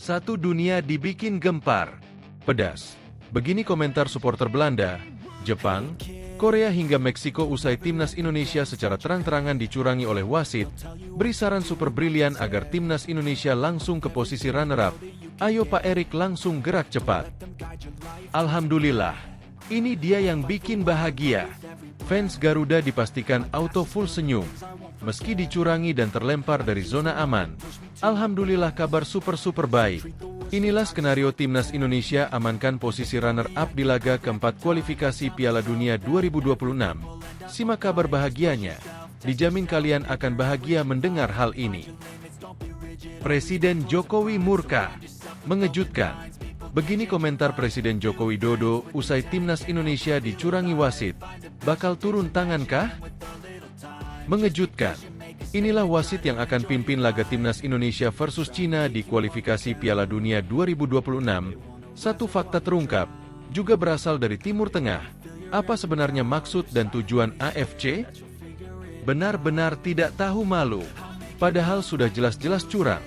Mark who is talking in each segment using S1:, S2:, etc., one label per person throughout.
S1: Satu dunia dibikin gempar. Pedas. Begini komentar supporter Belanda, Jepang, Korea hingga Meksiko usai timnas Indonesia secara terang-terangan dicurangi oleh wasit, beri saran super brilian agar timnas Indonesia langsung ke posisi runner-up. Ayo Pak Erik langsung gerak cepat. Alhamdulillah, ini dia yang bikin bahagia. Fans Garuda dipastikan auto full senyum. Meski dicurangi dan terlempar dari zona aman, alhamdulillah kabar super baik. Inilah skenario timnas Indonesia amankan posisi runner-up di laga keempat kualifikasi Piala Dunia 2026. Simak kabar bahagianya. Dijamin kalian akan bahagia mendengar hal ini. Presiden Jokowi murka. Mengejutkan. Begini komentar Presiden Joko Widodo usai timnas Indonesia dicurangi wasit. Bakal turun tangan kah? Mengejutkan. Inilah wasit yang akan pimpin laga timnas Indonesia versus Cina di kualifikasi Piala Dunia 2026. Satu fakta terungkap, juga berasal dari Timur Tengah. Apa sebenarnya maksud dan tujuan AFC? Benar-benar tidak tahu malu. Padahal sudah jelas-jelas curang.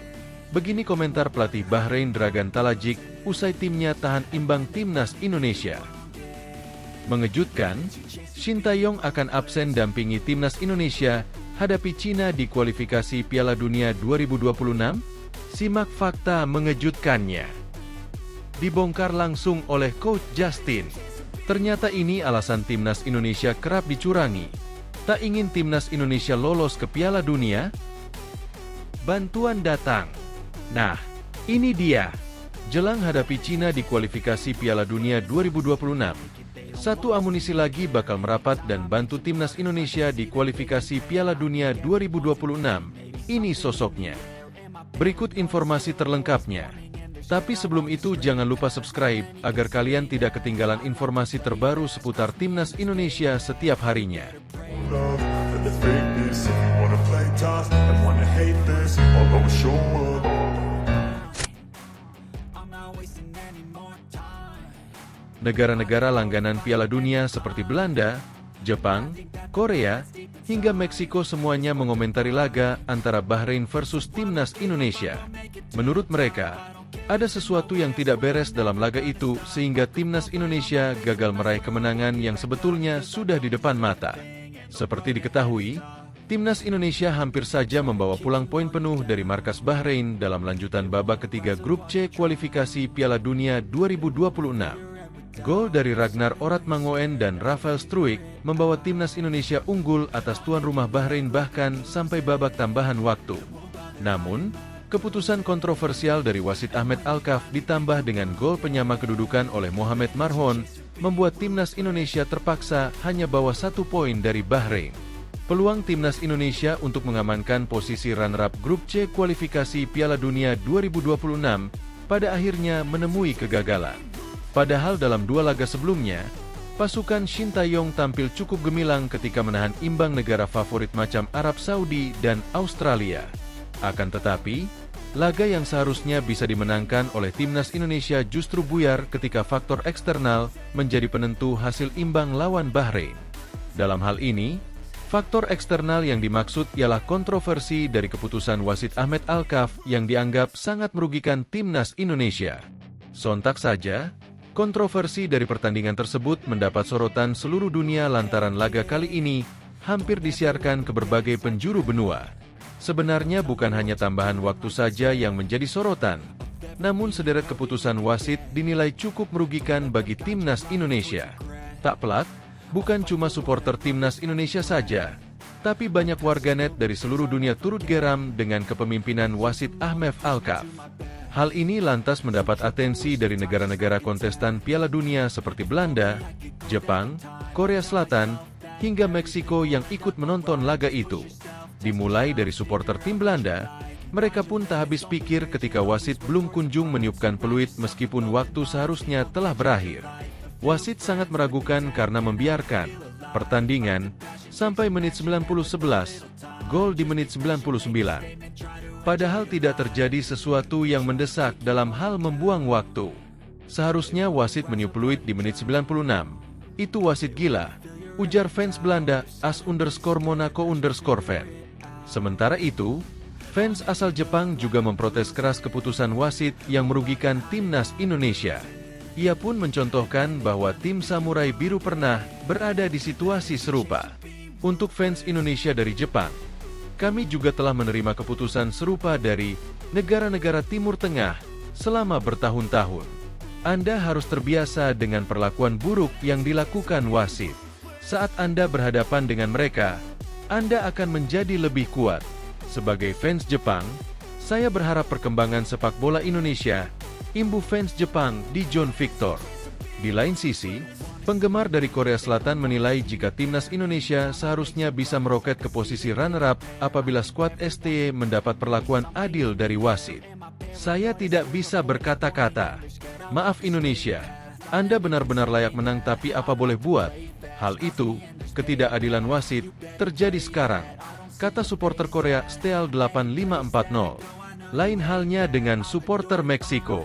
S1: Begini komentar pelatih Bahrain Dragan Talajik usai timnya tahan imbang timnas Indonesia. Mengejutkan, Shin Tae-yong akan absen dampingi timnas Indonesia hadapi Cina di kualifikasi Piala Dunia 2026? Simak fakta mengejutkannya. Dibongkar langsung oleh Coach Justin. Ternyata ini alasan timnas Indonesia kerap dicurangi. Tak ingin timnas Indonesia lolos ke Piala Dunia? Bantuan datang. Nah, ini dia. Jelang hadapi Cina di kualifikasi Piala Dunia 2026. Satu amunisi lagi bakal merapat dan bantu timnas Indonesia di kualifikasi Piala Dunia 2026. Ini sosoknya. Berikut informasi terlengkapnya. Tapi sebelum itu jangan lupa subscribe agar kalian tidak ketinggalan informasi terbaru seputar timnas Indonesia setiap harinya. Negara-negara langganan Piala Dunia seperti Belanda, Jepang, Korea, hingga Meksiko semuanya mengomentari laga antara Bahrain versus timnas Indonesia. Menurut mereka, ada sesuatu yang tidak beres dalam laga itu sehingga timnas Indonesia gagal meraih kemenangan yang sebetulnya sudah di depan mata. Seperti diketahui, timnas Indonesia hampir saja membawa pulang poin penuh dari markas Bahrain dalam lanjutan babak ketiga grup C kualifikasi Piala Dunia 2026. Gol dari Ragnar Oratmangoen dan Rafael Struijk membawa timnas Indonesia unggul atas tuan rumah Bahrain bahkan sampai babak tambahan waktu. Namun, keputusan kontroversial dari wasit Ahmed Alkaf ditambah dengan gol penyama kedudukan oleh Mohamed Marhon membuat timnas Indonesia terpaksa hanya bawa 1 poin dari Bahrain. Peluang timnas Indonesia untuk mengamankan posisi runner-up grup C kualifikasi Piala Dunia 2026 pada akhirnya menemui kegagalan. Padahal dalam 2 laga sebelumnya, pasukan Shin Tae-yong tampil cukup gemilang ketika menahan imbang negara favorit macam Arab Saudi dan Australia. Akan tetapi, laga yang seharusnya bisa dimenangkan oleh timnas Indonesia justru buyar ketika faktor eksternal menjadi penentu hasil imbang lawan Bahrain. Dalam hal ini, faktor eksternal yang dimaksud ialah kontroversi dari keputusan wasit Ahmed Alkaf yang dianggap sangat merugikan timnas Indonesia. Sontak saja, kontroversi dari pertandingan tersebut mendapat sorotan seluruh dunia lantaran laga kali ini hampir disiarkan ke berbagai penjuru benua. Sebenarnya bukan hanya tambahan waktu saja yang menjadi sorotan, namun sederet keputusan wasit dinilai cukup merugikan bagi timnas Indonesia. Tak pelak, bukan cuma supporter timnas Indonesia saja, tapi banyak warganet dari seluruh dunia turut geram dengan kepemimpinan wasit Ahmed Alkaf. Hal ini lantas mendapat atensi dari negara-negara kontestan Piala Dunia seperti Belanda, Jepang, Korea Selatan, hingga Meksiko yang ikut menonton laga itu. Dimulai dari supporter tim Belanda, mereka pun tak habis pikir ketika wasit belum kunjung meniupkan peluit meskipun waktu seharusnya telah berakhir. Wasit sangat meragukan karena membiarkan pertandingan sampai menit 90:11, gol di menit 99. Padahal tidak terjadi sesuatu yang mendesak dalam hal membuang waktu. Seharusnya wasit meniup peluit di menit 96. Itu wasit gila, ujar fans Belanda @Monaco_fan. Sementara itu, Fans asal Jepang juga memprotes keras keputusan wasit yang merugikan timnas Indonesia. Ia pun mencontohkan bahwa tim Samurai Biru pernah berada di situasi serupa. Untuk fans Indonesia dari Jepang, kami juga telah menerima keputusan serupa dari negara-negara Timur Tengah selama bertahun-tahun. Anda harus terbiasa dengan perlakuan buruk yang dilakukan wasit. Saat Anda berhadapan dengan mereka, Anda akan menjadi lebih kuat. Sebagai fans Jepang, saya berharap perkembangan sepak bola Indonesia imbuh fans Jepang di John Victor. Di lain sisi, penggemar dari Korea Selatan menilai jika timnas Indonesia seharusnya bisa meroket ke posisi runner-up apabila skuad STY mendapat perlakuan adil dari wasit. Saya tidak bisa berkata-kata. Maaf Indonesia, Anda benar-benar layak menang tapi apa boleh buat? Hal itu, ketidakadilan wasit, terjadi sekarang, kata supporter Korea Steal 8540. Lain halnya dengan supporter Meksiko.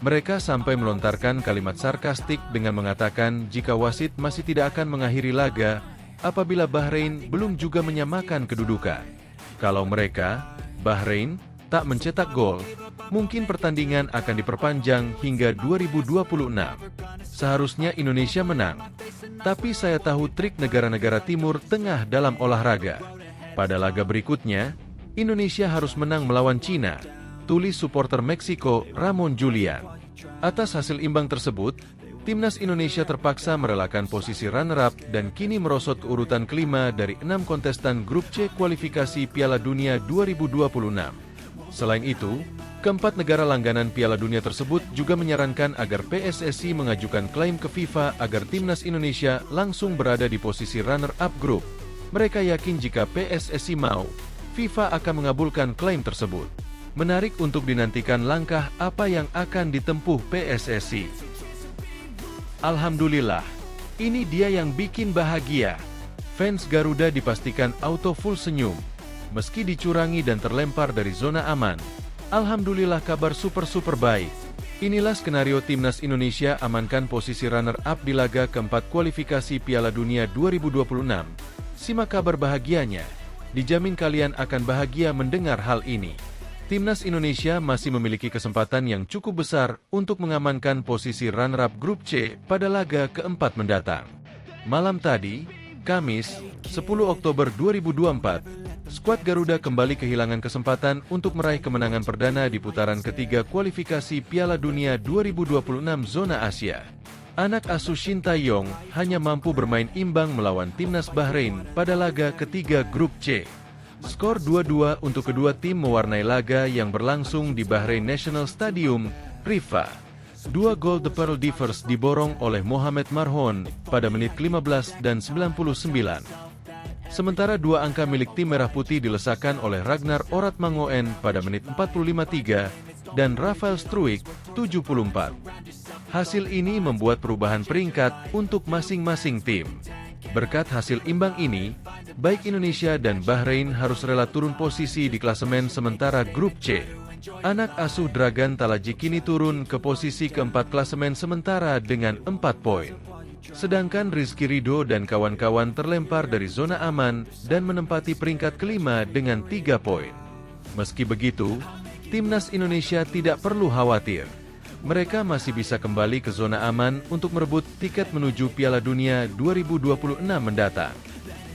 S1: Mereka sampai melontarkan kalimat sarkastik dengan mengatakan jika wasit masih tidak akan mengakhiri laga apabila Bahrain belum juga menyamakan kedudukan. Kalau mereka, Bahrain, tak mencetak gol, mungkin pertandingan akan diperpanjang hingga 2026. Seharusnya Indonesia menang. Tapi saya tahu trik negara-negara Timur Tengah dalam olahraga. Pada laga berikutnya, Indonesia harus menang melawan Cina, tulis supporter Meksiko Ramon Julian. Atas hasil imbang tersebut, timnas Indonesia terpaksa merelakan posisi runner-up dan kini merosot ke urutan kelima dari 6 kontestan grup C kualifikasi Piala Dunia 2026. Selain itu, keempat negara langganan Piala Dunia tersebut juga menyarankan agar PSSI mengajukan klaim ke FIFA agar timnas Indonesia langsung berada di posisi runner-up grup. Mereka yakin jika PSSI mau, FIFA akan mengabulkan klaim tersebut. Menarik untuk dinantikan langkah apa yang akan ditempuh PSSI. Alhamdulillah, ini dia yang bikin bahagia. Fans Garuda dipastikan auto full senyum. Meski dicurangi dan terlempar dari zona aman, alhamdulillah kabar super baik. Inilah skenario timnas Indonesia amankan posisi runner-up di laga keempat kualifikasi Piala Dunia 2026. Simak kabar bahagianya. Dijamin kalian akan bahagia mendengar hal ini. Timnas Indonesia masih memiliki kesempatan yang cukup besar untuk mengamankan posisi runner-up grup C pada laga keempat mendatang. Malam tadi, Kamis, 10 Oktober 2024, skuad Garuda kembali kehilangan kesempatan untuk meraih kemenangan perdana di putaran ketiga kualifikasi Piala Dunia 2026 zona Asia. Anak asuh Shin Tae-yong hanya mampu bermain imbang melawan timnas Bahrain pada laga ketiga grup C. Skor 2-2 untuk kedua tim mewarnai laga yang berlangsung di Bahrain National Stadium, Rifa. Dua gol The Pearl Divers diborong oleh Mohamed Marhon pada menit 15 dan 99. Sementara dua angka milik tim Merah Putih dilesakan oleh Ragnar Oratmangoen pada menit 45.3 dan Rafael Struijk 74. Hasil ini membuat perubahan peringkat untuk masing-masing tim. Berkat hasil imbang ini, baik Indonesia dan Bahrain harus rela turun posisi di klasemen sementara grup C. Anak asuh Dragan Talajik kini turun ke posisi keempat klasemen sementara dengan 4 poin. Sedangkan Rizky Ridho dan kawan-kawan terlempar dari zona aman dan menempati peringkat kelima dengan 3 poin. Meski begitu, timnas Indonesia tidak perlu khawatir. Mereka masih bisa kembali ke zona aman untuk merebut tiket menuju Piala Dunia 2026 mendatang.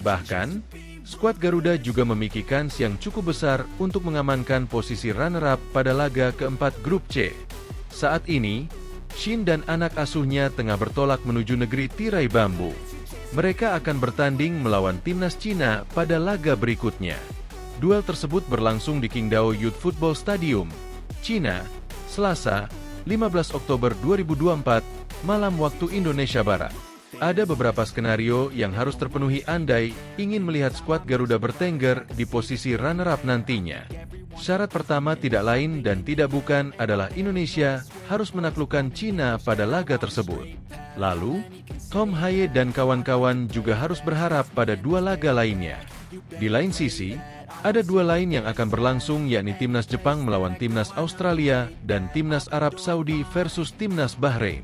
S1: Bahkan, skuad Garuda juga memiliki kans yang cukup besar untuk mengamankan posisi runner-up pada laga keempat grup C. Saat ini, Shin dan anak asuhnya tengah bertolak menuju negeri tirai bambu. Mereka akan bertanding melawan timnas Cina pada laga berikutnya. Duel tersebut berlangsung di Qingdao Youth Football Stadium, Cina, Selasa, 15 Oktober 2024, malam waktu Indonesia Barat. Ada beberapa skenario yang harus terpenuhi andai ingin melihat skuad Garuda bertengger di posisi runner-up nantinya. Syarat pertama tidak lain dan tidak bukan adalah Indonesia harus menaklukkan Cina pada laga tersebut. Lalu, Tom Haye dan kawan-kawan juga harus berharap pada dua laga lainnya. Di lain sisi, ada dua lain yang akan berlangsung yakni timnas Jepang melawan timnas Australia dan timnas Arab Saudi versus timnas Bahrain.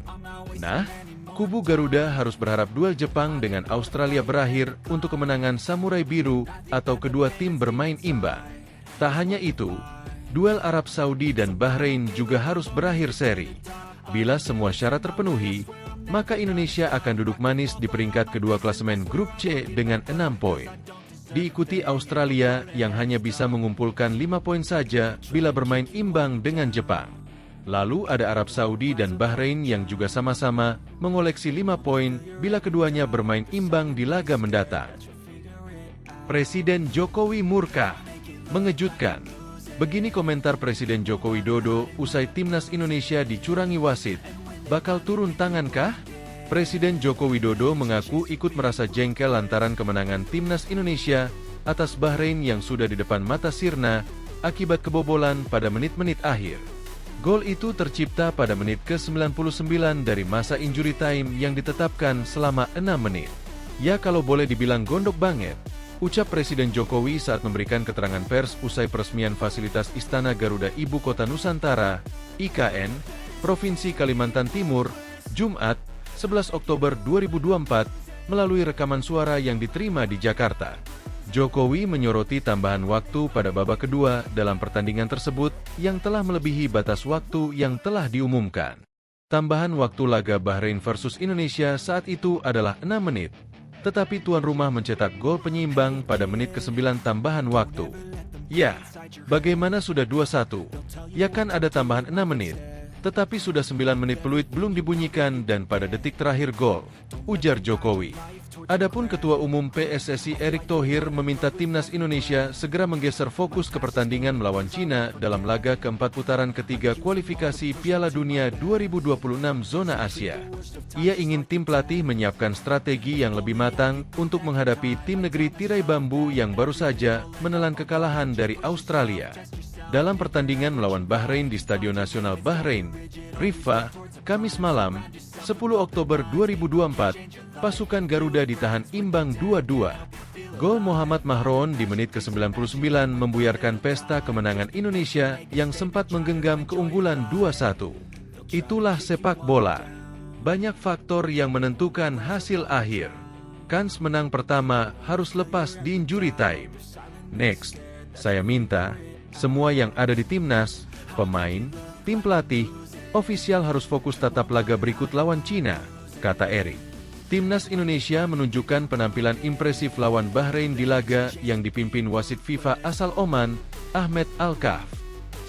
S1: Nah, kubu Garuda harus berharap duel Jepang dengan Australia berakhir untuk kemenangan Samurai Biru atau kedua tim bermain imbang. Tak hanya itu, duel Arab Saudi dan Bahrain juga harus berakhir seri. Bila semua syarat terpenuhi, maka Indonesia akan duduk manis di peringkat kedua klasemen grup C dengan 6 poin. Diikuti Australia yang hanya bisa mengumpulkan 5 poin saja bila bermain imbang dengan Jepang. Lalu ada Arab Saudi dan Bahrain yang juga sama-sama mengoleksi 5 poin bila keduanya bermain imbang di laga mendatang. Presiden Jokowi murka. Mengejutkan. Begini komentar Presiden Joko Widodo usai timnas Indonesia dicurangi wasit. Bakal turun tangan kah? Presiden Joko Widodo mengaku ikut merasa jengkel lantaran kemenangan timnas Indonesia atas Bahrain yang sudah di depan mata sirna akibat kebobolan pada menit-menit akhir. Gol itu tercipta pada menit ke-99 dari masa injury time yang ditetapkan selama 6 menit. Ya kalau boleh dibilang gondok banget, ucap Presiden Jokowi saat memberikan keterangan pers usai peresmian fasilitas Istana Garuda Ibu Kota Nusantara, IKN, Provinsi Kalimantan Timur, Jumat, 11 Oktober 2024, melalui rekaman suara yang diterima di Jakarta. Jokowi menyoroti tambahan waktu pada babak kedua dalam pertandingan tersebut yang telah melebihi batas waktu yang telah diumumkan. Tambahan waktu laga Bahrain versus Indonesia saat itu adalah 6 menit. Tetapi tuan rumah mencetak gol penyeimbang pada menit ke-9 tambahan waktu. Ya, bagaimana sudah 2-1? Ya kan ada tambahan 6 menit. Tetapi sudah 9 menit peluit belum dibunyikan dan pada detik terakhir gol, ujar Jokowi. Adapun Ketua Umum PSSI Erick Thohir meminta timnas Indonesia segera menggeser fokus ke pertandingan melawan Cina dalam laga keempat putaran ketiga kualifikasi Piala Dunia 2026 zona Asia. Ia ingin tim pelatih menyiapkan strategi yang lebih matang untuk menghadapi tim negeri tirai bambu yang baru saja menelan kekalahan dari Australia. Dalam pertandingan melawan Bahrain di Stadion Nasional Bahrain, Riffa, Kamis malam, 10 Oktober 2024, pasukan Garuda ditahan imbang 2-2. Gol Muhammad Mahron di menit ke-99 membuyarkan pesta kemenangan Indonesia yang sempat menggenggam keunggulan 2-1. Itulah sepak bola. Banyak faktor yang menentukan hasil akhir. Kans menang pertama harus lepas di injury time. Next, saya minta semua yang ada di timnas, pemain, tim pelatih, ofisial harus fokus tatap laga berikut lawan Cina, kata Erick. Timnas Indonesia menunjukkan penampilan impresif lawan Bahrain di laga yang dipimpin wasit FIFA asal Oman, Ahmed Al-Kaf.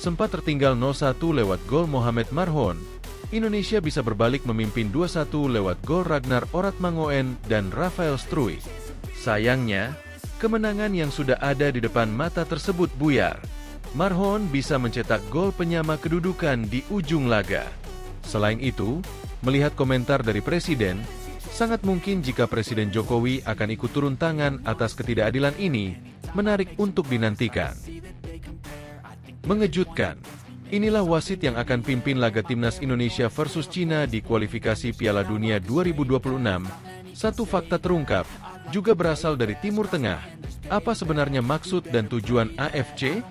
S1: Sempat tertinggal 0-1 lewat gol Mohamed Marhon, Indonesia bisa berbalik memimpin 2-1 lewat gol Ragnar Oratmangoen dan Rafael Struij. Sayangnya, kemenangan yang sudah ada di depan mata tersebut buyar. Marhon bisa mencetak gol penyama kedudukan di ujung laga. Selain itu, melihat komentar dari Presiden, sangat mungkin jika Presiden Jokowi akan ikut turun tangan atas ketidakadilan ini, menarik untuk dinantikan. Mengejutkan, inilah wasit yang akan pimpin laga timnas Indonesia versus Cina di kualifikasi Piala Dunia 2026. Satu fakta terungkap, juga berasal dari Timur Tengah. Apa sebenarnya maksud dan tujuan AFC?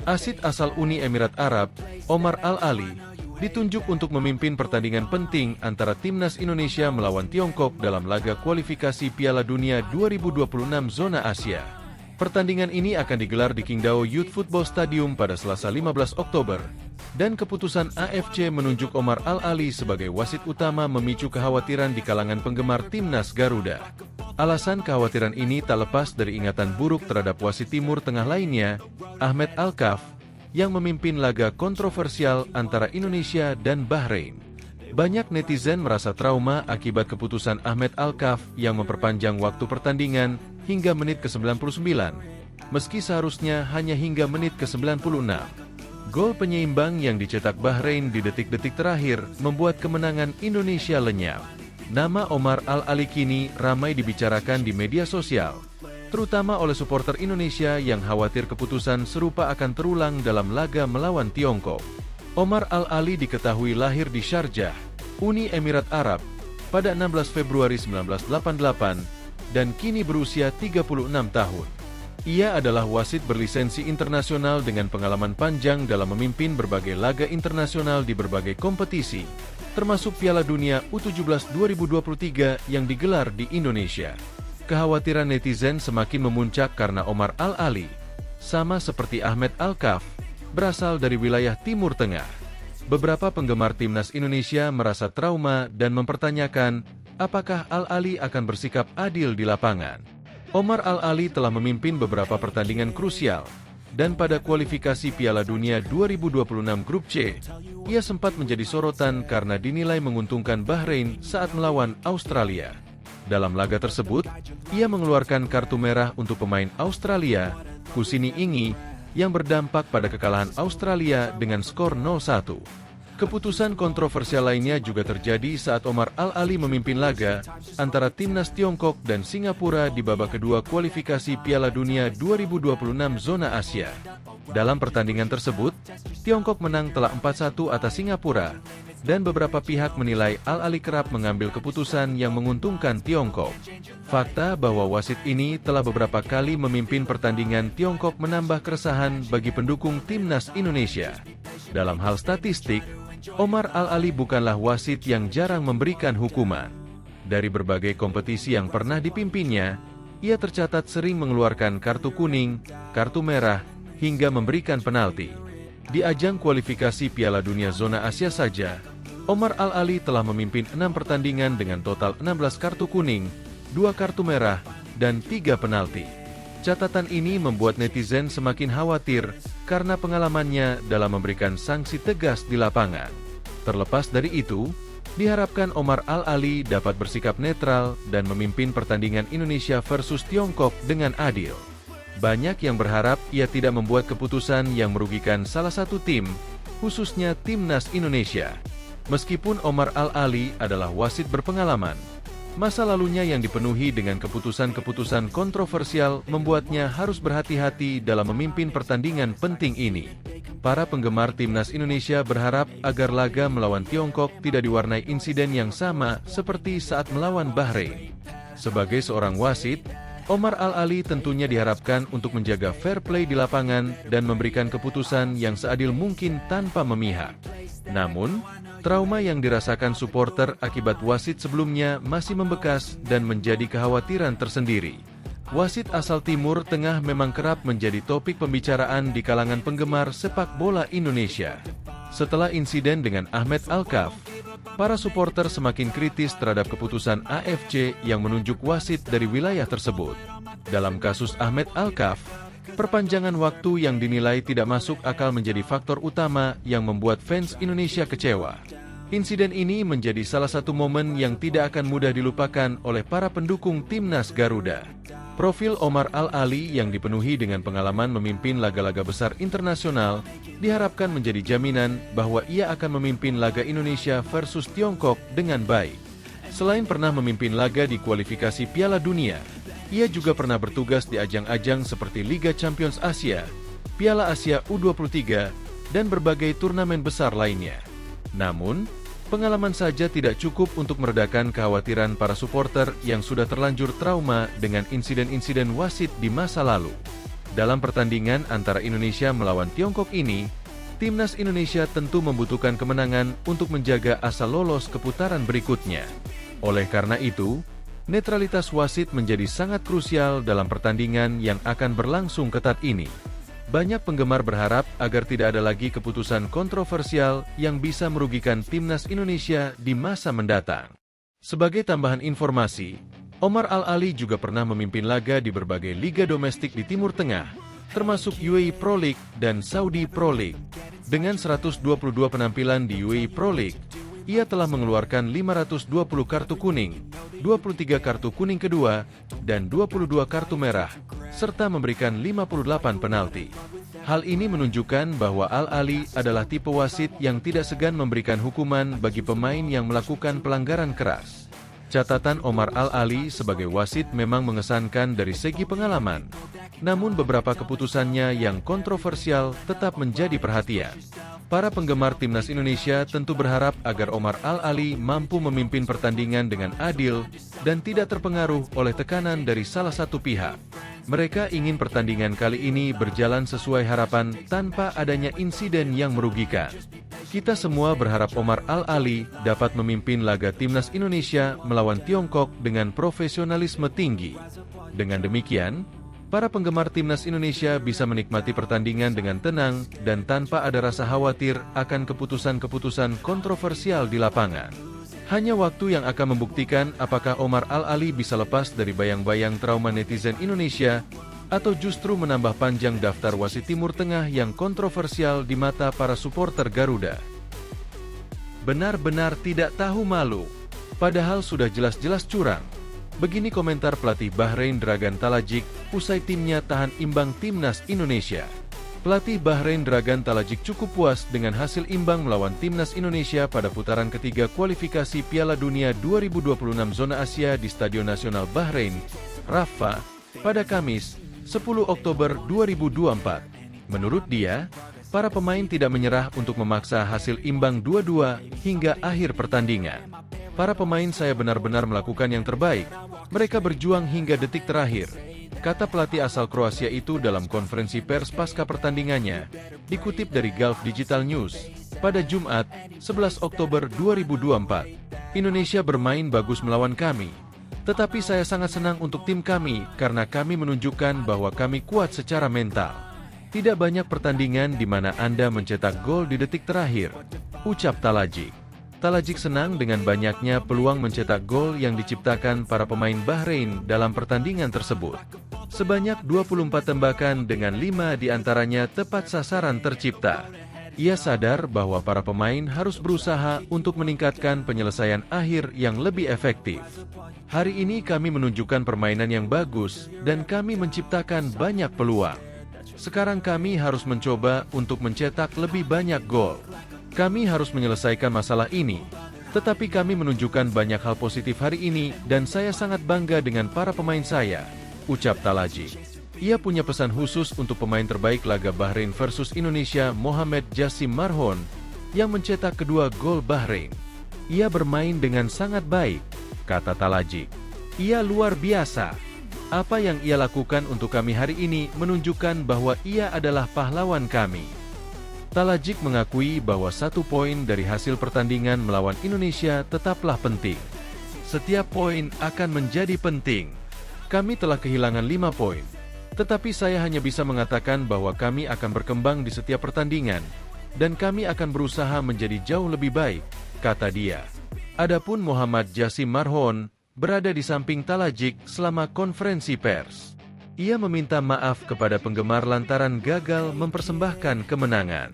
S1: Asit asal Uni Emirat Arab, Omar Al-Ali, ditunjuk untuk memimpin pertandingan penting antara timnas Indonesia melawan Tiongkok dalam laga kualifikasi Piala Dunia 2026 zona Asia. Pertandingan ini akan digelar di Qingdao Youth Football Stadium pada Selasa 15 Oktober, dan keputusan AFC menunjuk Omar Al-Ali sebagai wasit utama memicu kekhawatiran di kalangan penggemar timnas Garuda. Alasan kekhawatiran ini tak lepas dari ingatan buruk terhadap wasit Timur Tengah lainnya, Ahmed Al-Kaf, yang memimpin laga kontroversial antara Indonesia dan Bahrain. Banyak netizen merasa trauma akibat keputusan Ahmed Al-Kaf yang memperpanjang waktu pertandingan hingga menit ke-99, meski seharusnya hanya hingga menit ke-96. Gol penyeimbang yang dicetak Bahrain di detik-detik terakhir membuat kemenangan Indonesia lenyap. Nama Omar Al-Ali kini ramai dibicarakan di media sosial, terutama oleh supporter Indonesia yang khawatir keputusan serupa akan terulang dalam laga melawan Tiongkok. Omar Al-Ali diketahui lahir di Sharjah, Uni Emirat Arab, pada 16 Februari 1988 dan kini berusia 36 tahun. Ia adalah wasit berlisensi internasional dengan pengalaman panjang dalam memimpin berbagai laga internasional di berbagai kompetisi, termasuk Piala Dunia U17 2023 yang digelar di Indonesia. Kekhawatiran netizen semakin memuncak karena Omar Al-Ali, sama seperti Ahmed Alkaf, berasal dari wilayah Timur Tengah. Beberapa penggemar timnas Indonesia merasa trauma dan mempertanyakan apakah Al-Ahly akan bersikap adil di lapangan. Omar Al-Ahly telah memimpin beberapa pertandingan krusial, dan pada kualifikasi Piala Dunia 2026 Grup C, ia sempat menjadi sorotan karena dinilai menguntungkan Bahrain saat melawan Australia. Dalam laga tersebut, ia mengeluarkan kartu merah untuk pemain Australia, Kusini Ingi, yang berdampak pada kekalahan Australia dengan skor 0-1. Keputusan kontroversial lainnya juga terjadi saat Omar Al-Ahly memimpin laga antara timnas Tiongkok dan Singapura di babak kedua kualifikasi Piala Dunia 2026 zona Asia. Dalam pertandingan tersebut, Tiongkok menang telak 4-1 atas Singapura, dan beberapa pihak menilai Al-Ahly kerap mengambil keputusan yang menguntungkan Tiongkok. Fakta bahwa wasit ini telah beberapa kali memimpin pertandingan Tiongkok menambah keresahan bagi pendukung timnas Indonesia. Dalam hal statistik, Omar Al-Ahly bukanlah wasit yang jarang memberikan hukuman. Dari berbagai kompetisi yang pernah dipimpinnya, ia tercatat sering mengeluarkan kartu kuning, kartu merah, hingga memberikan penalti. Di ajang kualifikasi Piala Dunia zona Asia saja, Omar Al-Ahly telah memimpin 6 pertandingan dengan total 16 kartu kuning, 2 kartu merah, dan 3 penalti. Catatan ini membuat netizen semakin khawatir karena pengalamannya dalam memberikan sanksi tegas di lapangan. Terlepas dari itu, diharapkan Omar Al-Ahly dapat bersikap netral dan memimpin pertandingan Indonesia versus Tiongkok dengan adil. Banyak yang berharap ia tidak membuat keputusan yang merugikan salah satu tim, khususnya timnas Indonesia. Meskipun Omar Al-Ahly adalah wasit berpengalaman, masa lalunya yang dipenuhi dengan keputusan-keputusan kontroversial membuatnya harus berhati-hati dalam memimpin pertandingan penting ini. Para penggemar timnas Indonesia berharap agar laga melawan Tiongkok tidak diwarnai insiden yang sama seperti saat melawan Bahrain. Sebagai seorang wasit, Omar Al-Ahly tentunya diharapkan untuk menjaga fair play di lapangan dan memberikan keputusan yang seadil mungkin tanpa memihak. Namun, trauma yang dirasakan supporter akibat wasit sebelumnya masih membekas dan menjadi kekhawatiran tersendiri. Wasit asal Timur Tengah memang kerap menjadi topik pembicaraan di kalangan penggemar sepak bola Indonesia. Setelah insiden dengan Ahmed Alkaf, para supporter semakin kritis terhadap keputusan AFC yang menunjuk wasit dari wilayah tersebut. Dalam kasus Ahmed Alkaf, perpanjangan waktu yang dinilai tidak masuk akal menjadi faktor utama yang membuat fans Indonesia kecewa. Insiden ini menjadi salah satu momen yang tidak akan mudah dilupakan oleh para pendukung timnas Garuda. Profil Omar Al-Ahly yang dipenuhi dengan pengalaman memimpin laga-laga besar internasional diharapkan menjadi jaminan bahwa ia akan memimpin laga Indonesia versus Tiongkok dengan baik. Selain pernah memimpin laga di kualifikasi Piala Dunia, ia juga pernah bertugas di ajang-ajang seperti Liga Champions Asia, Piala Asia U23, dan berbagai turnamen besar lainnya. Namun, pengalaman saja tidak cukup untuk meredakan kekhawatiran para supporter yang sudah terlanjur trauma dengan insiden-insiden wasit di masa lalu. Dalam pertandingan antara Indonesia melawan Tiongkok ini, timnas Indonesia tentu membutuhkan kemenangan untuk menjaga asa lolos ke putaran berikutnya. Oleh karena itu, netralitas wasit menjadi sangat krusial dalam pertandingan yang akan berlangsung ketat ini. Banyak penggemar berharap agar tidak ada lagi keputusan kontroversial yang bisa merugikan timnas Indonesia di masa mendatang. Sebagai tambahan informasi, Omar Al-Ahly juga pernah memimpin laga di berbagai liga domestik di Timur Tengah, termasuk UAE Pro League dan Saudi Pro League. Dengan 122 penampilan di UAE Pro League, ia telah mengeluarkan 520 kartu kuning, 23 kartu kuning kedua, dan 22 kartu merah, serta memberikan 58 penalti. Hal ini menunjukkan bahwa Al-Ahly adalah tipe wasit yang tidak segan memberikan hukuman bagi pemain yang melakukan pelanggaran keras. Catatan Omar Al-Ahly sebagai wasit memang mengesankan dari segi pengalaman, namun beberapa keputusannya yang kontroversial tetap menjadi perhatian. Para penggemar timnas Indonesia tentu berharap agar Omar Al-Ahly mampu memimpin pertandingan dengan adil dan tidak terpengaruh oleh tekanan dari salah satu pihak. Mereka ingin pertandingan kali ini berjalan sesuai harapan tanpa adanya insiden yang merugikan. Kita semua berharap Omar Al-Ahly dapat memimpin laga timnas Indonesia melawan Tiongkok dengan profesionalisme tinggi. Dengan demikian, Para penggemar timnas Indonesia bisa menikmati pertandingan dengan tenang dan tanpa ada rasa khawatir akan keputusan-keputusan kontroversial di lapangan. Hanya waktu yang akan membuktikan apakah Omar Al-Ali bisa lepas dari bayang-bayang trauma netizen Indonesia atau justru menambah panjang daftar wasit Timur Tengah yang kontroversial di mata para supporter Garuda. Benar-benar tidak tahu malu, padahal sudah jelas-jelas curang. Begini komentar pelatih Bahrain Dragan Talajic usai timnya tahan imbang timnas Indonesia. Pelatih Bahrain Dragan Talajic cukup puas dengan hasil imbang melawan timnas Indonesia pada putaran ketiga kualifikasi Piala Dunia 2026 zona Asia di Stadion Nasional Bahrain, Rafah, pada Kamis, 10 Oktober 2024. Menurut dia, para pemain tidak menyerah untuk memaksa hasil imbang 2-2 hingga akhir pertandingan. Para pemain saya benar-benar melakukan yang terbaik. Mereka berjuang hingga detik terakhir, kata pelatih asal Kroasia itu dalam konferensi pers pasca pertandingannya, dikutip dari Gulf Digital News. Pada Jumat, 11 Oktober 2024, Indonesia bermain bagus melawan kami. Tetapi saya sangat senang untuk tim kami karena kami menunjukkan bahwa kami kuat secara mental. Tidak banyak pertandingan di mana Anda mencetak gol di detik terakhir, ucap Talajic. Talajic senang dengan banyaknya peluang mencetak gol yang diciptakan para pemain Bahrain dalam pertandingan tersebut. Sebanyak 24 tembakan dengan 5 diantaranya tepat sasaran tercipta. Ia sadar bahwa para pemain harus berusaha untuk meningkatkan penyelesaian akhir yang lebih efektif. Hari ini kami menunjukkan permainan yang bagus dan kami menciptakan banyak peluang. Sekarang kami harus mencoba untuk mencetak lebih banyak gol. Kami harus menyelesaikan masalah ini, tetapi kami menunjukkan banyak hal positif hari ini dan saya sangat bangga dengan para pemain saya, ucap Talajic. Ia punya pesan khusus untuk pemain terbaik laga Bahrain versus Indonesia Mohamed Jassim Marhon yang mencetak kedua gol Bahrain. Ia bermain dengan sangat baik, kata Talajic. Ia luar biasa. Apa yang ia lakukan untuk kami hari ini menunjukkan bahwa ia adalah pahlawan kami. Talajic mengakui bahwa 1 poin dari hasil pertandingan melawan Indonesia tetaplah penting. Setiap poin akan menjadi penting. Kami telah kehilangan 5 poin. Tetapi saya hanya bisa mengatakan bahwa kami akan berkembang di setiap pertandingan, dan kami akan berusaha menjadi jauh lebih baik, kata dia. Adapun Mohamed Jassim Marhon berada di samping Talajic selama konferensi pers. Ia meminta maaf kepada penggemar lantaran gagal mempersembahkan kemenangan.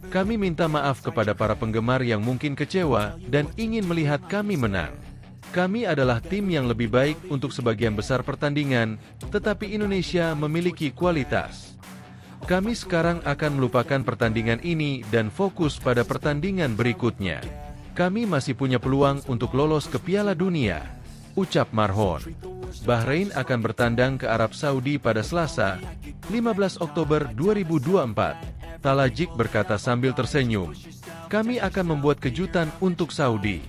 S1: Kami minta maaf kepada para penggemar yang mungkin kecewa dan ingin melihat kami menang. Kami adalah tim yang lebih baik untuk sebagian besar pertandingan, tetapi Indonesia memiliki kualitas. Kami sekarang akan melupakan pertandingan ini dan fokus pada pertandingan berikutnya. Kami masih punya peluang untuk lolos ke Piala Dunia, ucap Marhon. Bahrain akan bertandang ke Arab Saudi pada Selasa, 15 Oktober 2024. Talajic berkata sambil tersenyum, "Kami akan membuat kejutan untuk Saudi.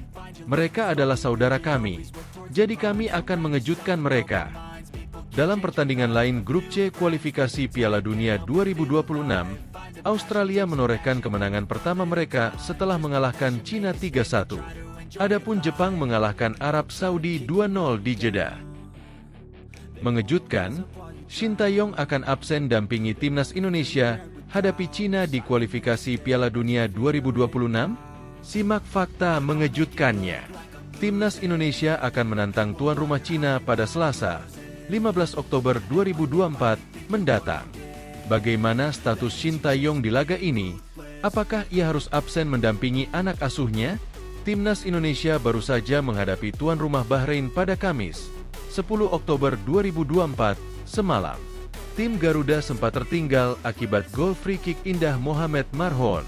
S1: Mereka adalah saudara kami, jadi kami akan mengejutkan mereka." Dalam pertandingan lain Grup C kualifikasi Piala Dunia 2026, Australia menorehkan kemenangan pertama mereka setelah mengalahkan Cina 3-1. Adapun Jepang mengalahkan Arab Saudi 2-0 di Jeddah. Mengejutkan, Shin Tae-yong akan absen dampingi timnas Indonesia hadapi Cina di kualifikasi Piala Dunia 2026? Simak fakta mengejutkannya. Timnas Indonesia akan menantang tuan rumah Cina pada Selasa, 15 Oktober 2024 mendatang. Bagaimana status Shin Tae-yong di laga ini? Apakah ia harus absen mendampingi anak asuhnya? Timnas Indonesia baru saja menghadapi tuan rumah Bahrain pada Kamis, 10 Oktober 2024 semalam. Tim Garuda sempat tertinggal akibat gol free kick indah Mohamed Marhon.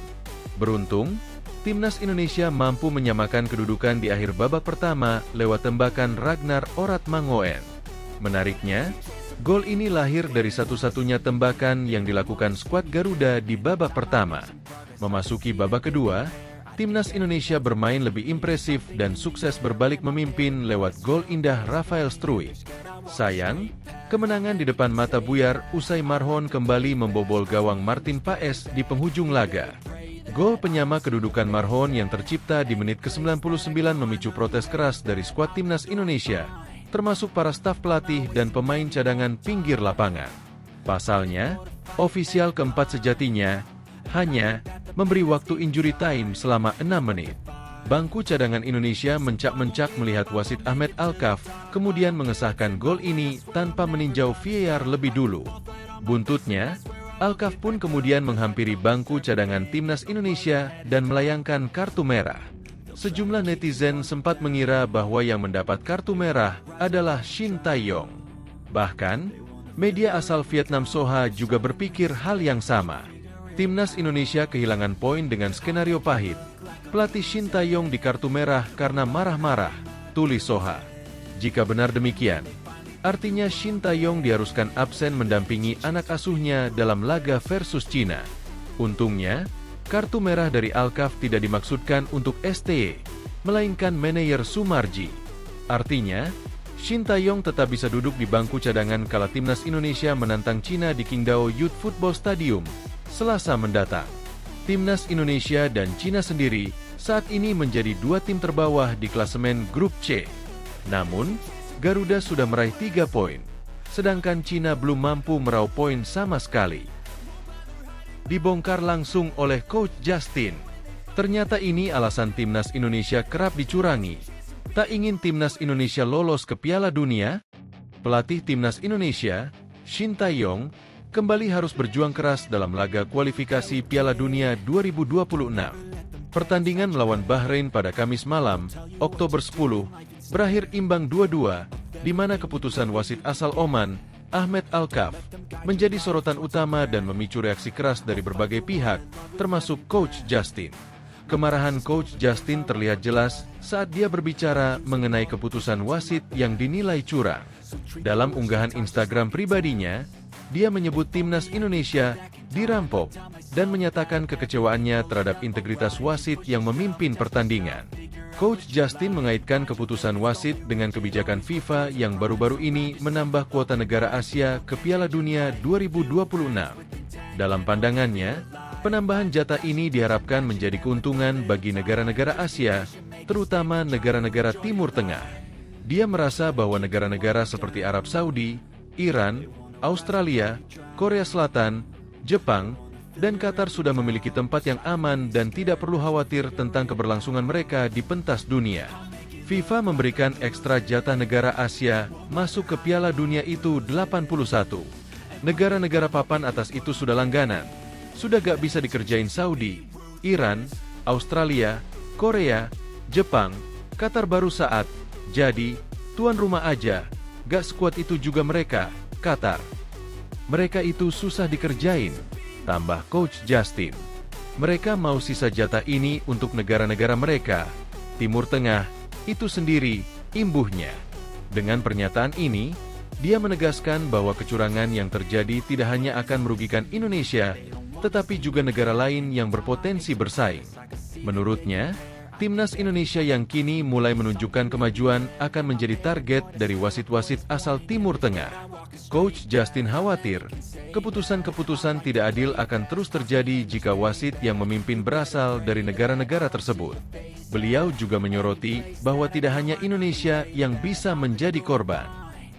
S1: Beruntung, timnas Indonesia mampu menyamakan kedudukan di akhir babak pertama lewat tembakan Ragnar Oratmangoen. Menariknya, gol ini lahir dari satu-satunya tembakan yang dilakukan skuad Garuda di babak pertama. Memasuki babak kedua, timnas Indonesia bermain lebih impresif dan sukses berbalik memimpin lewat gol indah Rafael Struijk. Sayang, kemenangan di depan mata buyar usai Marhon kembali membobol gawang Martin Paes di penghujung laga. Gol penyama kedudukan Marhon yang tercipta di menit ke-99 memicu protes keras dari skuad timnas Indonesia, termasuk para staf pelatih dan pemain cadangan pinggir lapangan. Pasalnya, ofisial keempat sejatinya hanya memberi waktu injury time selama 6 menit. Bangku cadangan Indonesia mencak-mencak melihat wasit Ahmed Alkaf kemudian mengesahkan gol ini tanpa meninjau VAR lebih dulu. Buntutnya, Alkaf pun kemudian menghampiri bangku cadangan Timnas Indonesia dan melayangkan kartu merah. Sejumlah netizen sempat mengira bahwa yang mendapat kartu merah adalah Shin Tae-yong. Bahkan, media asal Vietnam Soha juga berpikir hal yang sama. Timnas Indonesia kehilangan poin dengan skenario pahit. Pelatih Shin Tae-yong di kartu merah karena marah-marah, tulis Soha. Jika benar demikian, artinya Shin Tae-yong diharuskan absen mendampingi anak asuhnya dalam laga versus Cina. Untungnya, kartu merah dari Alkaf tidak dimaksudkan untuk STY, melainkan manajer Sumarji. Artinya, Shin Tae-yong tetap bisa duduk di bangku cadangan kala Timnas Indonesia menantang Cina di Qingdao Youth Football Stadium Selasa mendatang. Timnas Indonesia dan Cina sendiri saat ini menjadi dua tim terbawah di klasemen Grup C. Namun, Garuda sudah meraih 3 poin, sedangkan Cina belum mampu meraup poin sama sekali. Dibongkar langsung oleh Coach Justin. Ternyata ini alasan Timnas Indonesia kerap dicurangi. Tak ingin Timnas Indonesia lolos ke Piala Dunia? Pelatih Timnas Indonesia, Shin Tae-yong, kembali harus berjuang keras dalam laga kualifikasi Piala Dunia 2026. Pertandingan melawan Bahrain pada Kamis malam, Oktober 10, berakhir imbang 2-2, di mana keputusan wasit asal Oman, Ahmed Alkaf, menjadi sorotan utama dan memicu reaksi keras dari berbagai pihak, termasuk Coach Justin. Kemarahan Coach Justin terlihat jelas saat dia berbicara mengenai keputusan wasit yang dinilai curang. Dalam unggahan Instagram pribadinya, dia menyebut Timnas Indonesia dirampok dan menyatakan kekecewaannya terhadap integritas wasit yang memimpin pertandingan. Coach Justin mengaitkan keputusan wasit dengan kebijakan FIFA yang baru-baru ini menambah kuota negara Asia ke Piala Dunia 2026. Dalam pandangannya, penambahan jatah ini diharapkan menjadi keuntungan bagi negara-negara Asia, terutama negara-negara Timur Tengah. Dia merasa bahwa negara-negara seperti Arab Saudi, Iran, Australia, Korea Selatan, Jepang, dan Qatar sudah memiliki tempat yang aman dan tidak perlu khawatir tentang keberlangsungan mereka di pentas dunia. FIFA memberikan ekstra jatah negara Asia masuk ke Piala Dunia itu 81. Negara-negara papan atas itu sudah langganan. Sudah gak bisa dikerjain Saudi, Iran, Australia, Korea, Jepang, Qatar baru saat. Jadi, tuan rumah aja, gak sekuat itu juga mereka, Qatar. Mereka itu susah dikerjain, tambah Coach Justin. Mereka mau sisa jatah ini untuk negara-negara mereka. Timur Tengah, itu sendiri, imbuhnya. Dengan pernyataan ini, dia menegaskan bahwa kecurangan yang terjadi tidak hanya akan merugikan Indonesia, tetapi juga negara lain yang berpotensi bersaing. Menurutnya, Timnas Indonesia yang kini mulai menunjukkan kemajuan akan menjadi target dari wasit-wasit asal Timur Tengah. Coach Justin khawatir, keputusan-keputusan tidak adil akan terus terjadi jika wasit yang memimpin berasal dari negara-negara tersebut. Beliau juga menyoroti bahwa tidak hanya Indonesia yang bisa menjadi korban.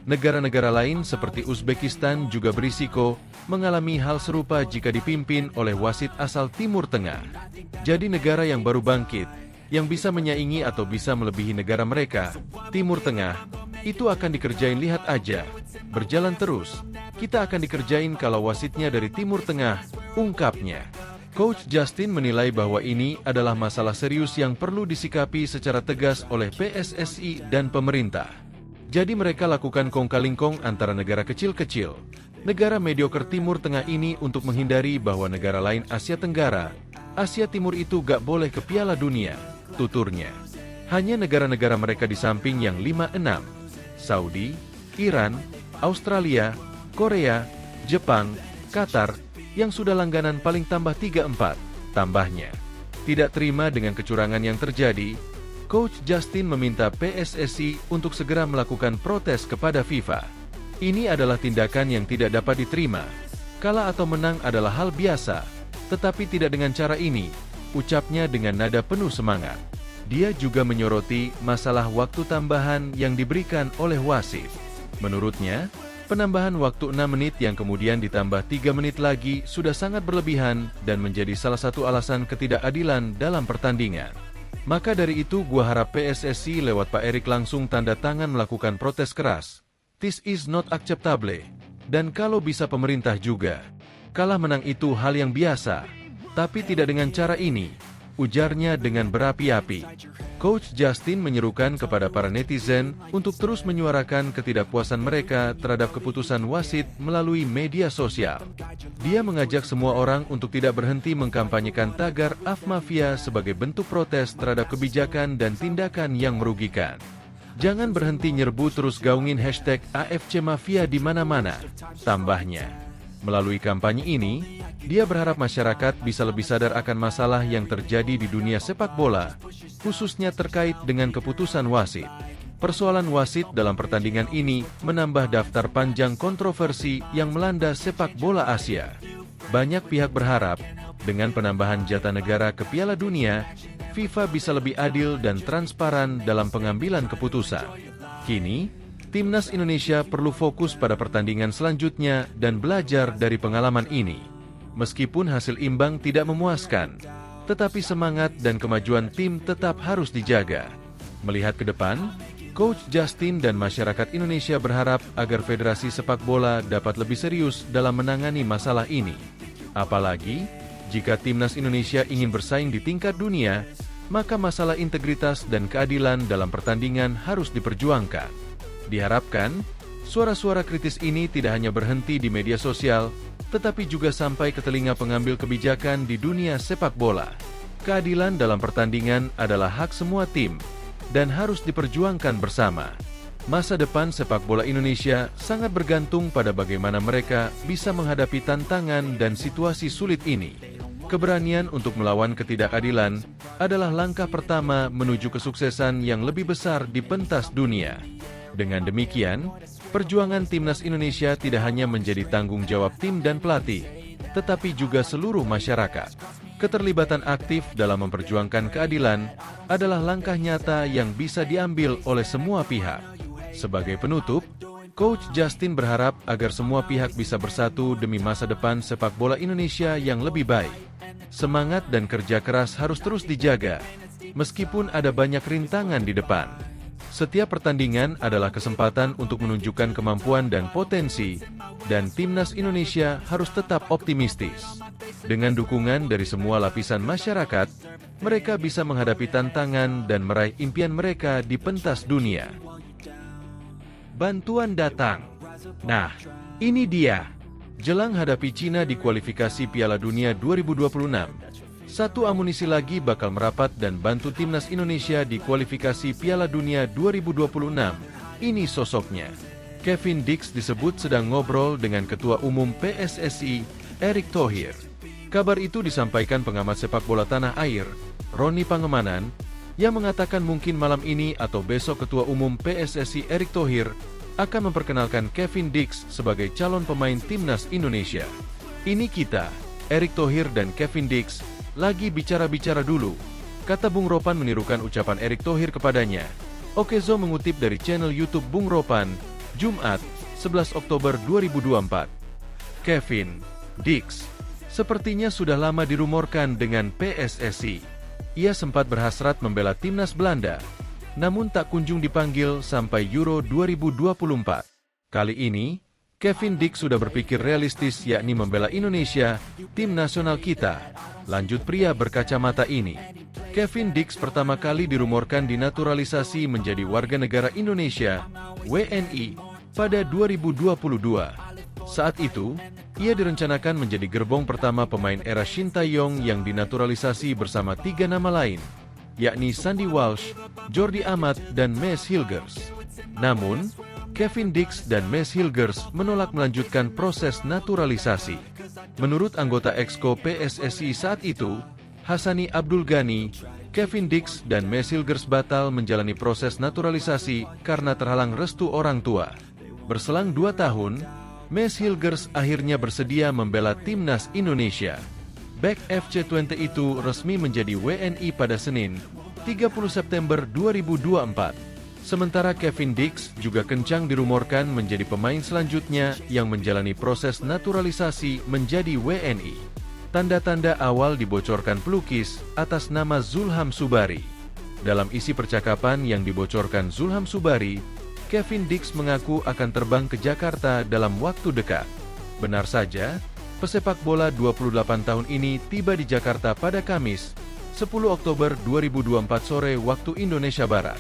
S1: Negara-negara lain seperti Uzbekistan juga berisiko mengalami hal serupa jika dipimpin oleh wasit asal Timur Tengah. Jadi negara yang baru bangkit, yang bisa menyaingi atau bisa melebihi negara mereka, Timur Tengah, itu akan dikerjain lihat aja. Berjalan terus, kita akan dikerjain kalau wasitnya dari Timur Tengah, ungkapnya. Coach Justin menilai bahwa ini adalah masalah serius yang perlu disikapi secara tegas oleh PSSI dan pemerintah. Jadi mereka lakukan kong-kali-kong antara negara kecil-kecil, negara mediocre Timur Tengah ini untuk menghindari bahwa negara lain Asia Tenggara, Asia Timur itu gak boleh ke Piala Dunia, tuturnya. Hanya negara-negara mereka di samping yang 5-6, Saudi, Iran, Australia, Korea, Jepang, Qatar, yang sudah langganan paling tambah 3-4, tambahnya. Tidak terima dengan kecurangan yang terjadi, Coach Justin meminta PSSI untuk segera melakukan protes kepada FIFA. Ini adalah tindakan yang tidak dapat diterima. Kalah atau menang adalah hal biasa, tetapi tidak dengan cara ini, ucapnya dengan nada penuh semangat. Dia juga menyoroti masalah waktu tambahan yang diberikan oleh wasit. Menurutnya, Penambahan waktu 6 menit yang kemudian ditambah 3 menit lagi sudah sangat berlebihan dan menjadi salah satu alasan ketidakadilan dalam pertandingan. Maka dari itu gua harap PSSI lewat Pak Erik langsung tanda tangan melakukan protes keras. This is not acceptable. Dan kalau bisa pemerintah juga. Kalah menang itu hal yang biasa. Tapi tidak dengan cara ini, ujarnya dengan berapi-api. Coach Justin menyerukan kepada para netizen untuk terus menyuarakan ketidakpuasan mereka terhadap keputusan wasit melalui media sosial. Dia mengajak semua orang untuk tidak berhenti mengkampanyekan tagar AFMafia sebagai bentuk protes terhadap kebijakan dan tindakan yang merugikan. Jangan berhenti nyerbu, terus gaungin hashtag AFC Mafia di mana-mana, tambahnya. Melalui kampanye ini, dia berharap masyarakat bisa lebih sadar akan masalah yang terjadi di dunia sepak bola, khususnya terkait dengan keputusan wasit. Persoalan wasit dalam pertandingan ini menambah daftar panjang kontroversi yang melanda sepak bola Asia. Banyak pihak berharap, dengan penambahan jatah negara ke Piala Dunia, FIFA bisa lebih adil dan transparan dalam pengambilan keputusan. Kini, Timnas Indonesia perlu fokus pada pertandingan selanjutnya dan belajar dari pengalaman ini. Meskipun hasil imbang tidak memuaskan, tetapi semangat dan kemajuan tim tetap harus dijaga. Melihat ke depan, Coach Justin dan masyarakat Indonesia berharap agar Federasi Sepak Bola dapat lebih serius dalam menangani masalah ini. Apalagi, jika Timnas Indonesia ingin bersaing di tingkat dunia, maka masalah integritas dan keadilan dalam pertandingan harus diperjuangkan. Diharapkan, suara-suara kritis ini tidak hanya berhenti di media sosial, tetapi juga sampai ke telinga pengambil kebijakan di dunia sepak bola. Keadilan dalam pertandingan adalah hak semua tim, dan harus diperjuangkan bersama. Masa depan sepak bola Indonesia sangat bergantung pada bagaimana mereka bisa menghadapi tantangan dan situasi sulit ini. Keberanian untuk melawan ketidakadilan adalah langkah pertama menuju kesuksesan yang lebih besar di pentas dunia. Dengan demikian, perjuangan Timnas Indonesia tidak hanya menjadi tanggung jawab tim dan pelatih, tetapi juga seluruh masyarakat. Keterlibatan aktif dalam memperjuangkan keadilan adalah langkah nyata yang bisa diambil oleh semua pihak. Sebagai penutup, Coach Justin berharap agar semua pihak bisa bersatu demi masa depan sepak bola Indonesia yang lebih baik. Semangat dan kerja keras harus terus dijaga, meskipun ada banyak rintangan di depan. Setiap pertandingan adalah kesempatan untuk menunjukkan kemampuan dan potensi, dan Timnas Indonesia harus tetap optimistis. Dengan dukungan dari semua lapisan masyarakat, mereka bisa menghadapi tantangan dan meraih impian mereka di pentas dunia. Bantuan datang. Nah, ini dia. Jelang hadapi Cina di kualifikasi Piala Dunia 2026, satu amunisi lagi bakal merapat dan bantu Timnas Indonesia di kualifikasi Piala Dunia 2026. Ini sosoknya. Kevin Dix disebut sedang ngobrol dengan Ketua Umum PSSI, Erick Thohir. Kabar itu disampaikan pengamat sepak bola tanah air, Roni Pangemanan, yang mengatakan mungkin malam ini atau besok Ketua Umum PSSI Erick Thohir akan memperkenalkan Kevin Dix sebagai calon pemain Timnas Indonesia. Ini kita, Erick Thohir dan Kevin Dix, lagi bicara-bicara dulu, kata Bung Ropan menirukan ucapan Erick Thohir kepadanya. Okezo mengutip dari channel YouTube Bung Ropan, Jumat, 11 Oktober 2024. Kevin Dix sepertinya sudah lama dirumorkan dengan PSSI. Ia sempat berhasrat membela Timnas Belanda, namun tak kunjung dipanggil sampai Euro 2024. Kali ini, Kevin Dix sudah berpikir realistis, yakni membela Indonesia, tim nasional kita. Lanjut pria berkacamata ini. Kevin Dix pertama kali dirumorkan dinaturalisasi menjadi warga negara Indonesia, WNI, pada 2022. Saat itu, ia direncanakan menjadi gerbong pertama pemain era Shin Tae-yong yang dinaturalisasi bersama 3 nama lain, yakni Sandy Walsh, Jordi Amat, dan Maes Hilgers. Namun, Kevin Dix dan Maes Hilgers menolak melanjutkan proses naturalisasi. Menurut anggota Exco PSSI saat itu, Hassani Abdul Ghani, Kevin Dix dan Maes Hilgers batal menjalani proses naturalisasi karena terhalang restu orang tua. Berselang 2 tahun, Maes Hilgers akhirnya bersedia membela Timnas Indonesia. Bek FC20 itu resmi menjadi WNI pada Senin, 30 September 2024. Sementara Kevin Dix juga kencang dirumorkan menjadi pemain selanjutnya yang menjalani proses naturalisasi menjadi WNI. Tanda-tanda awal dibocorkan pelukis atas nama Zulham Subari. Dalam isi percakapan yang dibocorkan Zulham Subari, Kevin Dix mengaku akan terbang ke Jakarta dalam waktu dekat. Benar saja, pesepak bola 28 tahun ini tiba di Jakarta pada Kamis, 10 Oktober 2024 sore waktu Indonesia Barat.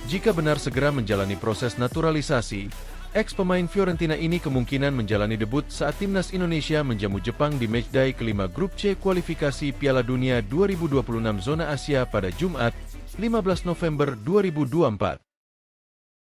S1: Jika benar segera menjalani proses naturalisasi, ex-pemain Fiorentina ini kemungkinan menjalani debut saat timnas Indonesia menjamu Jepang di matchday kelima Grup C kualifikasi Piala Dunia 2026 zona Asia pada Jumat, 15 November 2024.